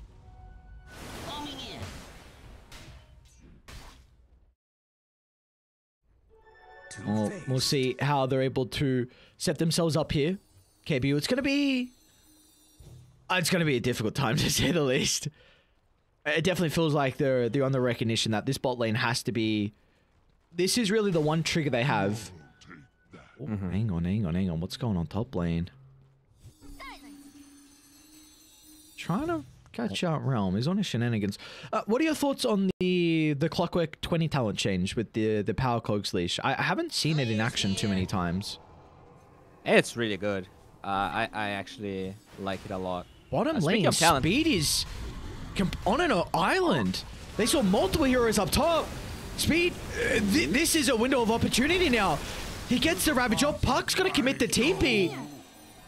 Well, we'll see how they're able to set themselves up here. KBU, it's gonna be a difficult time to say the least. It definitely feels like they're on the recognition that this bot lane has to be. This is really the one trigger they have. Oh, hang on. What's going on top lane? Trying to catch out Realm. He's on his shenanigans. What are your thoughts on the Clockwork 20 talent change with the Power Cloak's leash? I haven't seen it in action too many times. It's really good. I actually like it a lot. Bottom lane speed is on an island. They saw multiple heroes up top. Speed, this is a window of opportunity now. He gets the Ravage up. Puck's gonna commit the TP.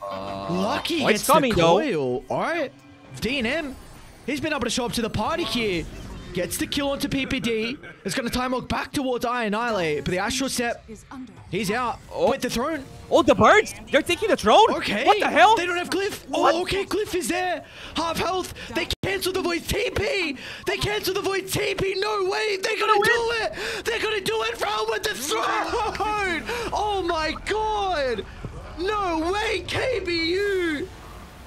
Lucky gets the coil. Alright. DNM, he's been able to show up to the party here. Gets the kill onto PPD. It's going to time walk back towards Annihilate, but the Astral Step, he's out. With the throne. Oh, the birds! They're taking the throne? Okay. What the hell? They don't have Glyph. Oh, okay, Glyph is there. Half health. They cancel the Void TP. They cancel the Void TP. No way. They're going to do it. They're going to do it. Round with the throne. Oh my god. No way, KBU.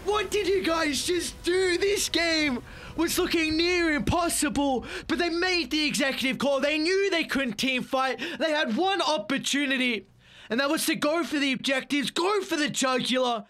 What did you guys just do? This game was looking near impossible, but they made the executive call. They knew they couldn't team fight. They had one opportunity, and that was to go for the objectives, go for the jugular.